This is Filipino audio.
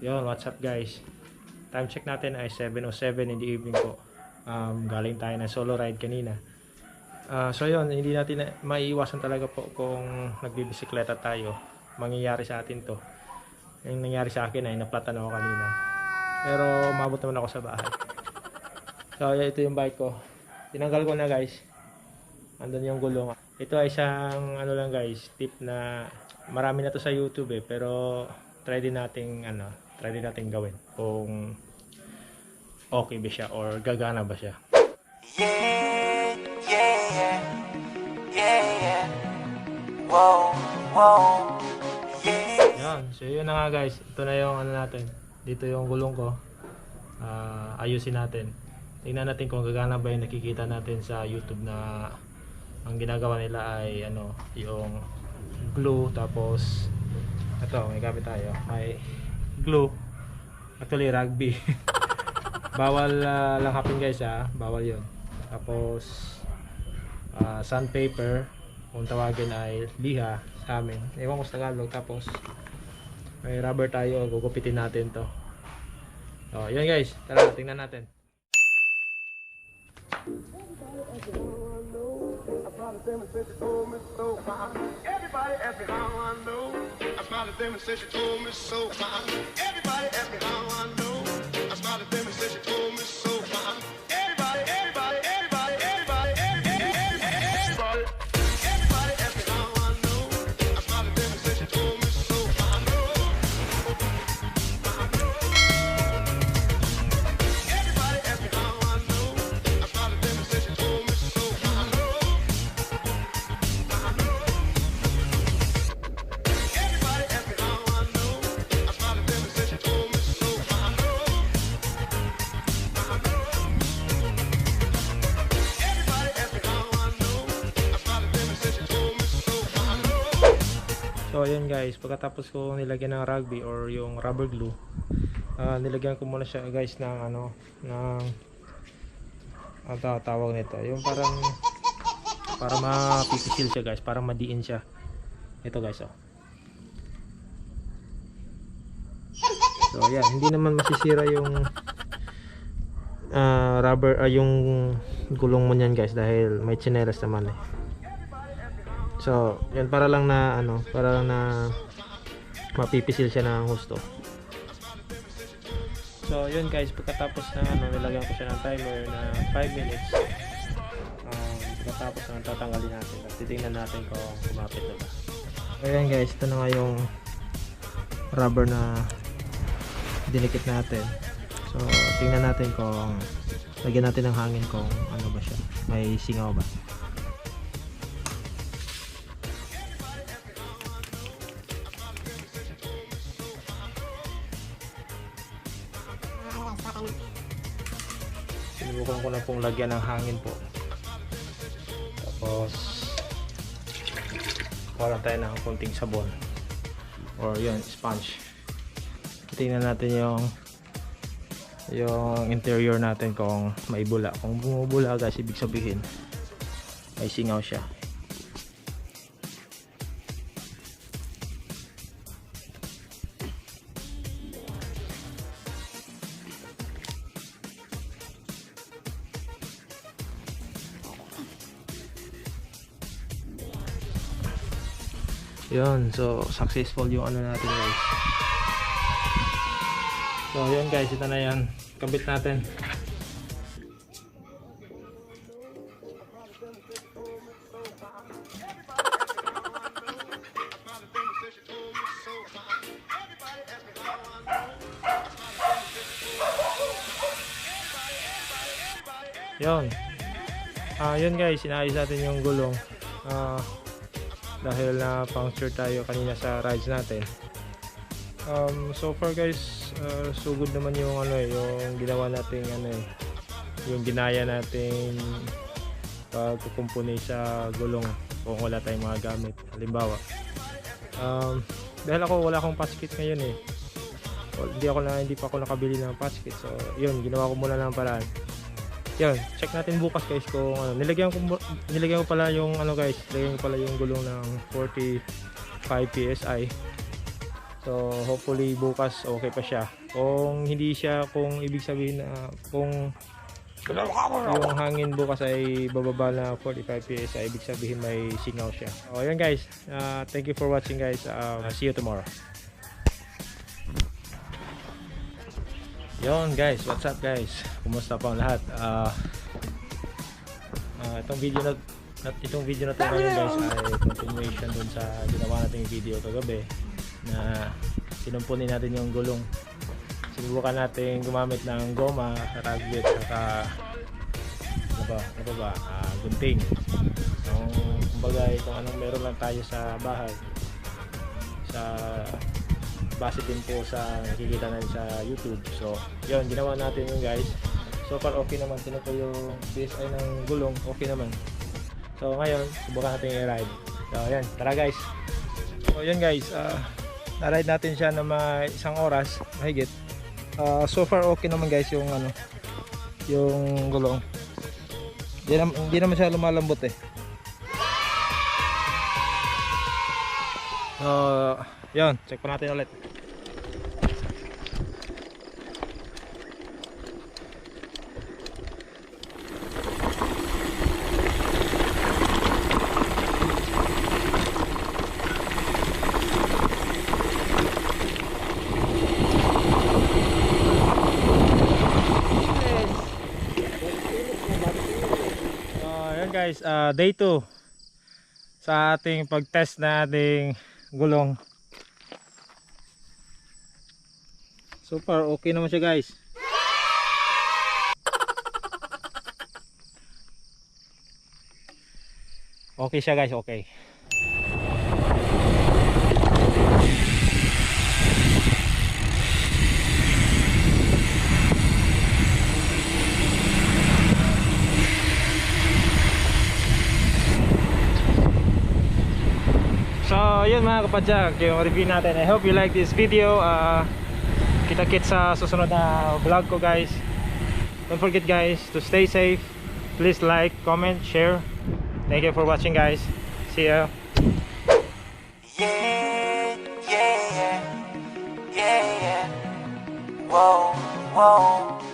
Yun, what's up guys? Time check natin ay 7:07 in the evening po. Galing tayo ng solo ride kanina. So yun, hindi natin maiiwasan talaga po kung nagbibisikleta tayo. Mangyayari sa atin to. Yung nangyari sa akin ay naplatan ako kanina. Pero umabot naman ako sa bahay. So ito yung bike ko. Tinanggal ko na guys. Andun yung gulong. Ito ay isang ano lang guys, tip na marami na to sa YouTube pero try din nating gawin kung okay ba siya or gagana ba siya. Yeah, yeah, yeah, yeah. Whoa, whoa, yeah. Yan, so yun na nga guys. Ito na yung ano natin. Dito yung gulong ko. Ayusin natin. Tingnan natin kung gagana ba yung nakikita natin sa YouTube na ang ginagawa nila ay yung glue, tapos ito may gamit tayo, may glue, actually rugby. Bawal langhapin guys, bawal yun. Tapos sandpaper, kung tawagin ay liha sa amin, ewan ko sa Tagalog. Tapos may rubber tayo, gugupitin natin to. So yun guys, tara tingnan natin. Everybody ask me how I know. I smiled at them and said she told me so. Everybody ask me how I know. I smiled at them and said she told me so. Everybody ask me how I know. I smiled at them and said she told me so. Everybody ask me how I know. I smiled at them and said she told me so. So ayan guys, pagkatapos ko nilagyan ng rugby or yung rubber glue, nilagyan ko muna siya guys ng ang tawag nito, yung parang para mapipisil siya guys, para madiin siya. Ito guys, oh. So ayan, hindi naman masisira yung rubber, yung gulong mo niyan guys, dahil may tsinelas naman eh. So, yan para lang na mapipisil siya ng husto. So, yun guys, pagkatapos na nilagyan ko siya ng timer na 5 minutes. Pagkatapos na tatanggalin natin. Titingnan natin kung kumapit na ba. Ayan guys, ito na nga yung rubber na dinikit natin. So, tingnan natin kung lagyan natin ng hangin kung ano ba siya. May singaw ba? Sinubukan ko na pong lagyan ng hangin po. Tapos wala tayo ng konting sabon or yun, sponge. Tingnan natin yung interior natin kung may bula. Kung bumubula guys, ibig sabihin may singaw siya. Yun, so successful yung natin guys. So yun guys, ito na yan, kabit natin. Yun. Yun guys, inaayos natin yung gulong. Dahil na puncture tayo kanina sa rides natin. So far guys, so good naman yung yung ginawa nating yung ginaya nating pagkukumpuni sa gulong kung wala tayong mga gamit. Halimbawa, dahil wala akong patch kit ngayon hindi pa ako nakabili ng patch kit. So yun, ginawa ko muna ng paraan. Yan, check natin bukas guys kung nilagyan ko pala yung guys, nilagyan ko pala yung gulong ng 45 PSI. So hopefully bukas okay pa siya. Kung hindi siya, kung ibig sabihin na kung yung hangin bukas ay bababa na 45 PSI, ibig sabihin may singaw siya. So yun guys, thank you for watching guys. See you tomorrow. Yon guys, what's up guys? Kumusta po ang lahat? Itong video na to ngayon guys ay continuation dun sa ginawa nating video kagabi na sinumpunin natin yung gulong. Sinubukan natin gumamit ng goma, ragwit, saka gunting. Kumbaga itong anong meron lang tayo sa bahay, sa base din po sa nakikita natin sa YouTube. So yun, ginawa natin yun guys. So far okay naman, tinan ko yung PSI ng gulong, okay naman. So ngayon, subukan natin i-ride. So yan, tara guys. So yun guys, na-ride natin siya na may isang oras mahigit. So far okay naman guys yung yung gulong. Hindi naman siya lumalambot eh. So yun, check pa natin ulit. Guys, day 2 sa ating pag-test na ating gulong. So far okay naman siya guys. Okay siya guys, okay. So yun mga kapadyak, yung review natin. I hope you like this video. Kita-kits sa susunod na vlog ko guys. Don't forget guys to stay safe. Please like, comment, share. Thank you for watching guys. See ya. Yeah, yeah, yeah, yeah, yeah. Whoa, whoa.